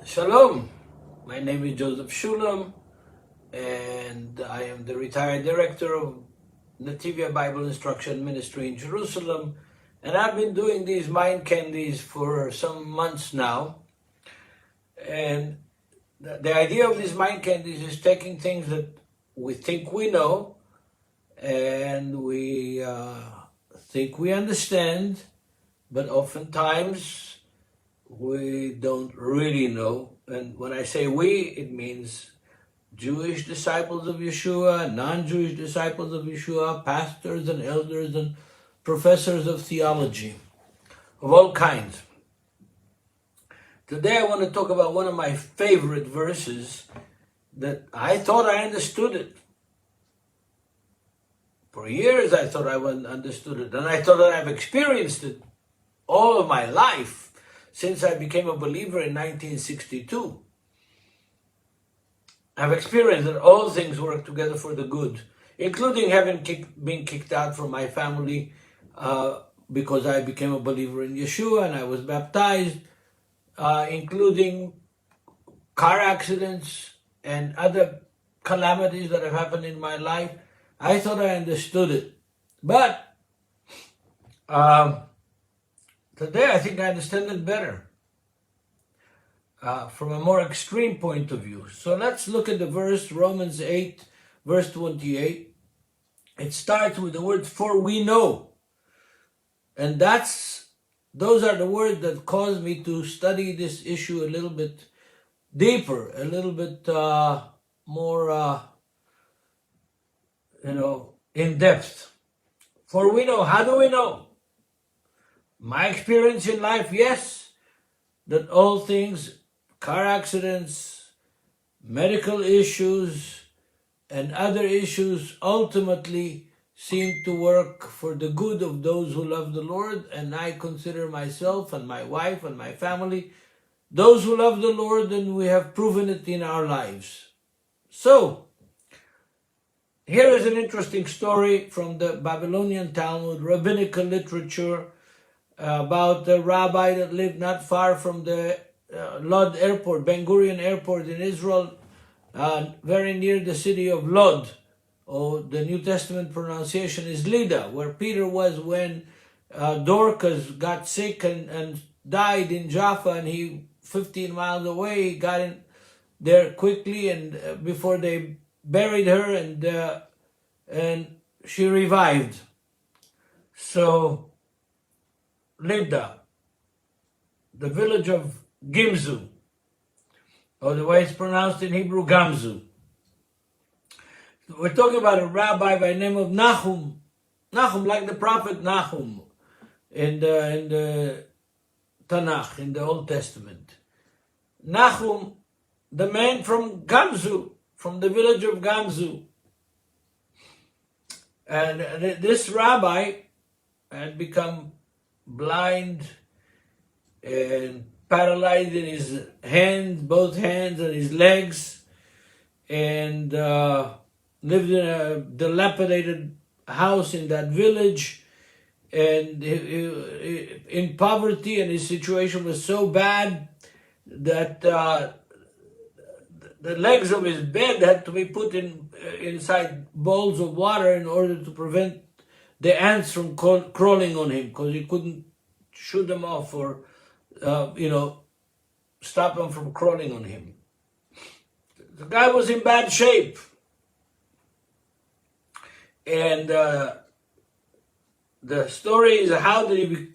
Shalom, my name is Joseph Shulam, and I am the retired director of Netivyah Bible Instruction Ministry in Jerusalem, and I've been doing these mind candies for some months now. And the idea of these mind candies is taking things that we think we know and we think we understand, but oftentimes we don't really know. And when I say we, it means Jewish disciples of Yeshua, non-Jewish disciples of Yeshua, pastors and elders and professors of theology of all kinds. Today I want to talk about one of my favorite verses that I thought I understood it. For years I thought I understood it, and I thought that I've experienced it all of my life since I became a believer in 1962. I've experienced that all things work together for the good, including having been kicked out from my family because I became a believer in Yeshua and I was baptized, including car accidents and other calamities that have happened in my life. I thought I understood it. But today I think I understand it better from a more extreme point of view. So let's look at the verse, Romans 8, verse 28. It starts with the word "for we know." And those are the words that caused me to study this issue a little bit deeper, a little bit more, in depth. For we know. How do we know? My experience in life, yes, that all things, car accidents, medical issues, and other issues ultimately seem to work for the good of those who love the Lord, and I consider myself and my wife and my family those who love the Lord, and we have proven it in our lives. So, here is an interesting story from the Babylonian Talmud, rabbinical literature, about a rabbi that lived not far from the Lod airport, Ben Gurion airport in Israel, very near the city of Lod, or the New Testament pronunciation is Lida, where Peter was when Dorcas got sick and died in Jaffa, and he, 15 miles away, he got in there quickly, and before they buried her, and she revived. So Lida, the village of Gimzu, or the way it's pronounced in Hebrew, Gamzu. We're talking about a rabbi by the name of Nahum. Nahum, like the prophet Nahum in the Tanakh, in the Old Testament. Nahum, the man from Gamzu, from the village of Gamzu. And this rabbi had become blind and paralyzed in his hands, both hands and his legs, and lived in a dilapidated house in that village, and in poverty, and his situation was so bad that the legs of his bed had to be put inside bowls of water in order to prevent the ants from crawling on him, because he couldn't shoot them off or stop them from crawling on him. The guy was in bad shape. And the story is how did he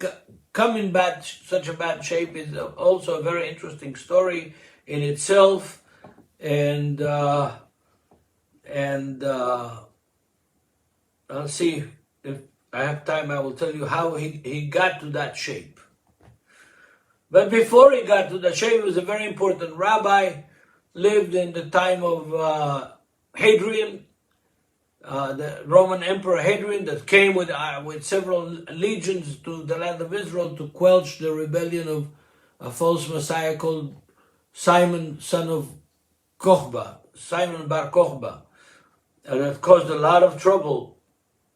come in such a bad shape is also a very interesting story in itself. And I'll see if I have time, I will tell you how he got to that shape. But before he got to that shape, he was a very important rabbi, lived in the time of Hadrian, the Roman Emperor Hadrian, that came with several legions to the land of Israel to quench the rebellion of a false messiah called Simon, son of Kochba, Simon Bar Kochba, that caused a lot of trouble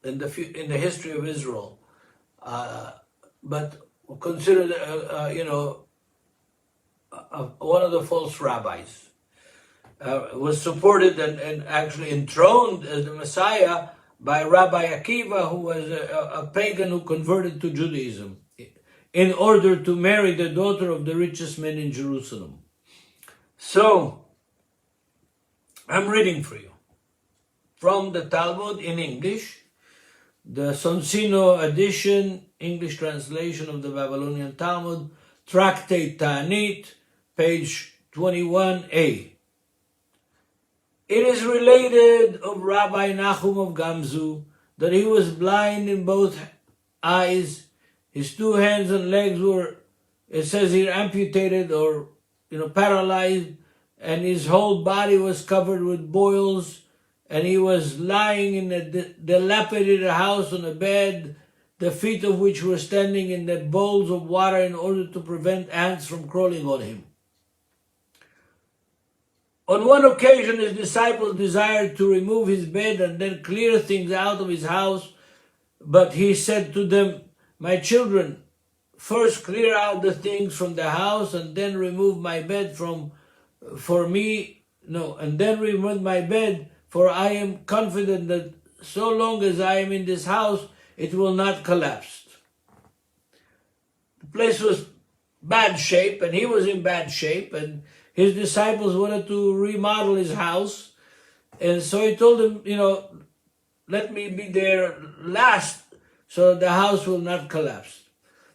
in the history of Israel. But considered, one of the false rabbis. Was supported and actually enthroned as the Messiah by Rabbi Akiva, who was a pagan who converted to Judaism in order to marry the daughter of the richest man in Jerusalem. So, I'm reading for you from the Talmud in English, the Sonsino edition, English translation of the Babylonian Talmud, Tractate Ta'anit, page 21a. It is related of Rabbi Nahum of Gamzu that he was blind in both eyes. His 2 hands and legs were, it says here, amputated or paralyzed, and his whole body was covered with boils, and he was lying in a dilapidated house on a bed, the feet of which were standing in the bowls of water in order to prevent ants from crawling on him. On one occasion, his disciples desired to remove his bed and then clear things out of his house, but he said to them, "My children, first clear out the things from the house and then remove my bed and then remove my bed, for I am confident that so long as I am in this house, it will not collapse." The place was bad shape, and he was in bad shape, and his disciples wanted to remodel his house, and so he told them, let me be there last so the house will not collapse.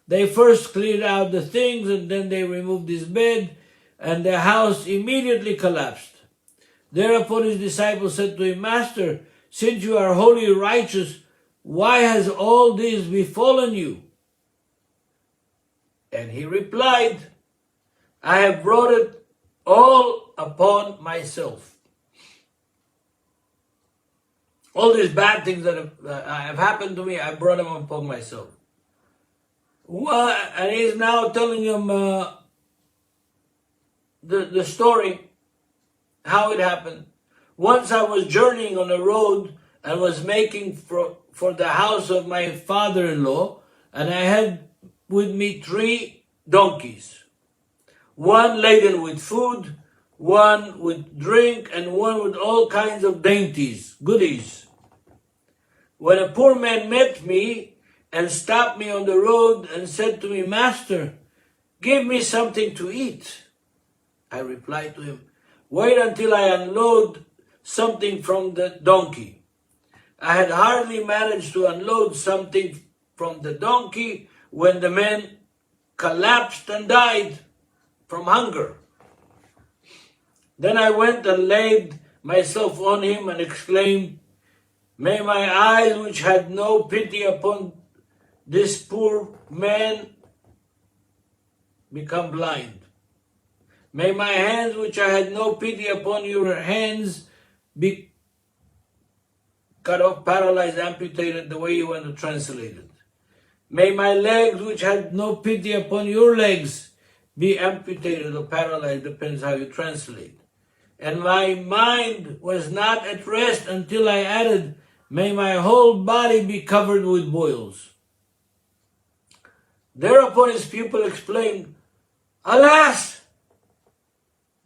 They first cleared out the things, and then they removed his bed, and the house immediately collapsed. Thereupon his disciples said to him, "Master, since you are wholly righteous, why has all this befallen you?" And he replied, "I have brought it all upon myself." All these bad things that have happened to me, I brought them upon myself. And he's now telling them the story, how it happened. Once I was journeying on a road and was making for the house of my father-in-law, and I had with me 3 donkeys. One laden with food, one with drink, and one with all kinds of dainties, goodies. When a poor man met me and stopped me on the road and said to me, "Master, give me something to eat," I replied to him, "Wait until I unload something from the donkey." I had hardly managed to unload something from the donkey when the man collapsed and died from hunger. Then I went and laid myself on him and exclaimed, "May my eyes, which had no pity upon this poor man, become blind. May my hands, which I had no pity upon your hands, be cut off, paralyzed, amputated," the way you want to translate it. "May my legs, which had no pity upon your legs, be amputated," or paralyzed, depends how you translate. "And my mind was not at rest until I added, may my whole body be covered with boils." Thereupon his pupil exclaimed, "Alas,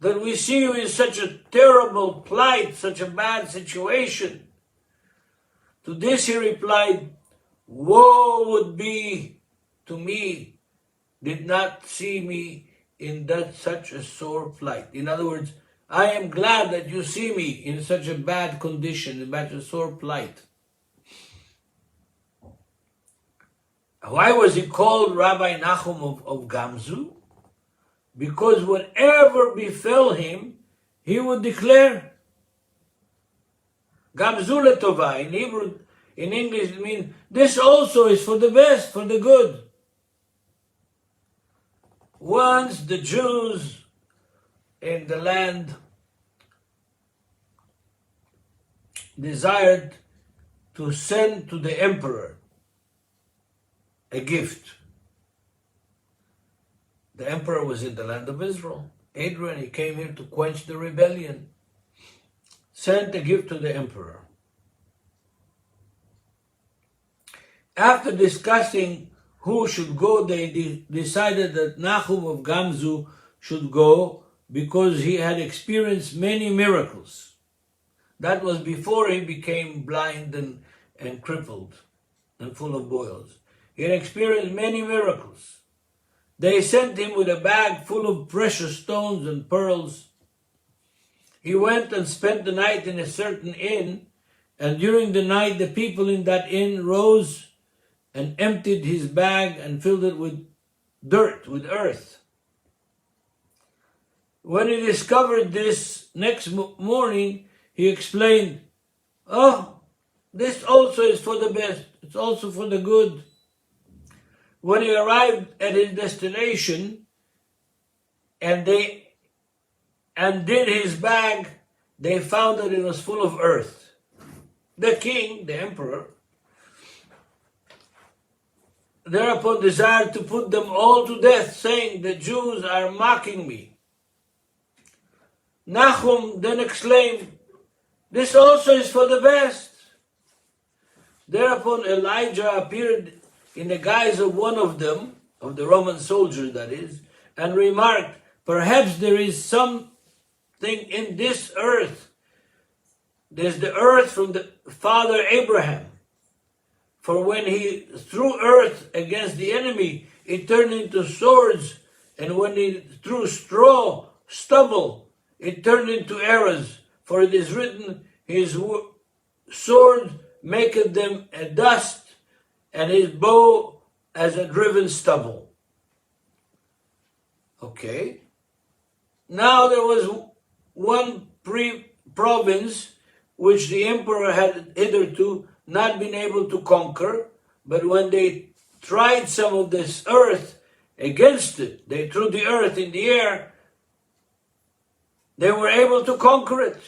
that we see you in such a terrible plight, such a bad situation." To this he replied, "Woe would be to me did not see me in such a sore plight." In other words, I am glad that you see me in such a bad condition, in such a sore plight. Why was he called Rabbi Nahum of Gamzu? Because whatever befell him, he would declare. Gamzu letova, in Hebrew, in English, it means this also is for the best, for the good. Once the Jews in the land desired to send to the emperor a gift. The emperor was in the land of Israel. Adrian, he came here to quench the rebellion. Sent a gift to the emperor. After discussing who should go, they decided that Nahum of Gamzu should go because he had experienced many miracles. That was before he became blind and crippled and full of boils. He had experienced many miracles. They sent him with a bag full of precious stones and pearls. He went and spent the night in a certain inn, and during the night the people in that inn rose and emptied his bag and filled it with dirt, with earth. When he discovered this next morning, he explained, "Oh, this also is for the best. It's also for the good." When he arrived at his destination and did his bag, they found that it was full of earth. The king, the emperor, thereupon desired to put them all to death, saying, "The Jews are mocking me." Nahum then exclaimed, "This also is for the best." Thereupon Elijah appeared in the guise of one of them, of the Roman soldiers that is, and remarked, "Perhaps there is something in this earth. There's the earth from the father Abraham. For when he threw earth against the enemy, it turned into swords, and when he threw stubble, it turned into arrows. For it is written, his sword maketh them a dust, and his bow as a driven stubble." Okay. Now there was one province which the emperor had hitherto not been able to conquer, but when they tried some of this earth against it, they threw the earth in the air, they were able to conquer it.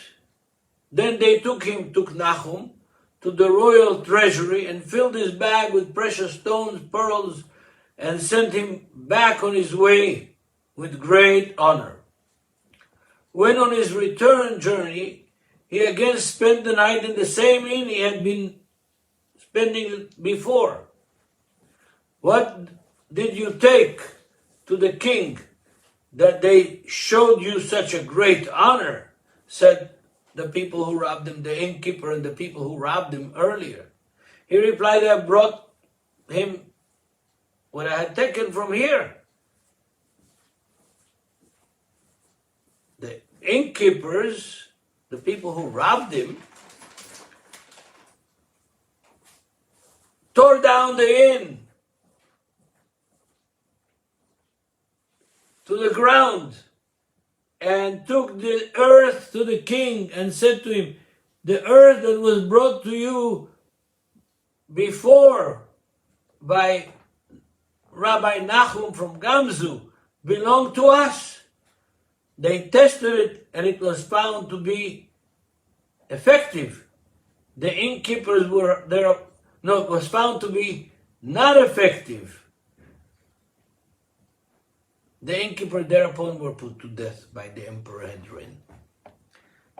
Then they took Nahum to the royal treasury and filled his bag with precious stones, pearls, and sent him back on his way with great honor. When on his return journey, he again spent the night in the same inn he had been spending it before. "What did you take to the king that they showed you such a great honor?" said the people who robbed him, the innkeeper and the people who robbed him earlier. He replied, "I brought him what I had taken from here." The innkeepers, the people who robbed him, tore down the inn to the ground and took the earth to the king and said to him, "The earth that was brought to you before by Rabbi Nahum from Gamzu belonged to us." They tested it and it was found to be effective. The innkeepers were there. No, it was found to be not effective. The innkeeper thereupon were put to death by the emperor Hadrian.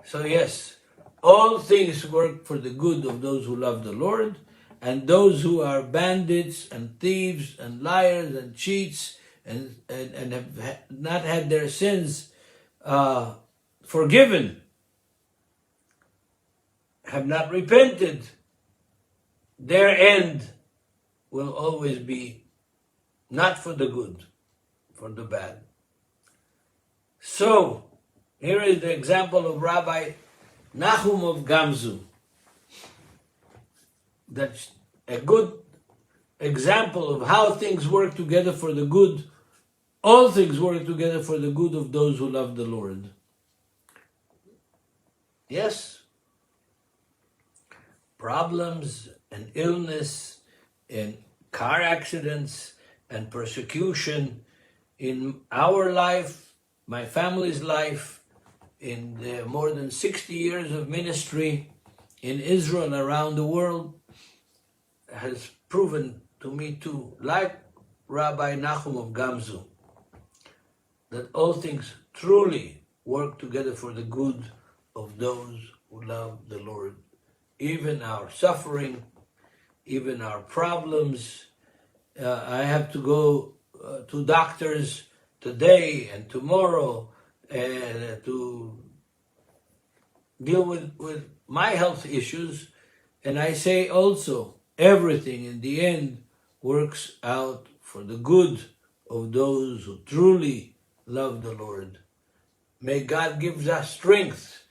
So yes, all things work for the good of those who love the Lord, and those who are bandits and thieves and liars and cheats and have not had their sins forgiven, have not repented, their end will always be not for the good, for the bad. So, here is the example of Rabbi Nahum of Gamzu. That's a good example of how things work together for the good. All things work together for the good of those who love the Lord. Yes, problems and illness and car accidents and persecution in our life, my family's life, in the more than 60 years of ministry in Israel and around the world, has proven to me too, like Rabbi Nahum of Gamzu, that all things truly work together for the good of those who love the Lord. Even our suffering, even our problems. I have to go to doctors today and tomorrow, and to deal with my health issues. And I say also, everything in the end works out for the good of those who truly love the Lord. May God give us strength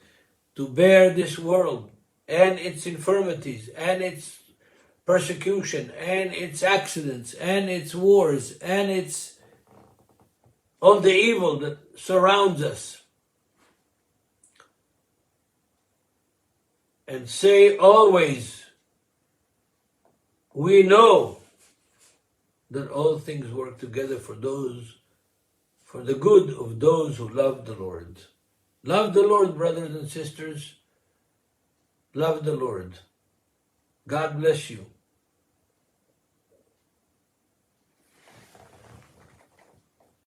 to bear this world and its infirmities and its persecution and its accidents and its wars and its all the evil that surrounds us. And say always, we know that all things work together for the good of those who love the Lord. Love the Lord, brothers and sisters. Love the Lord. God bless you.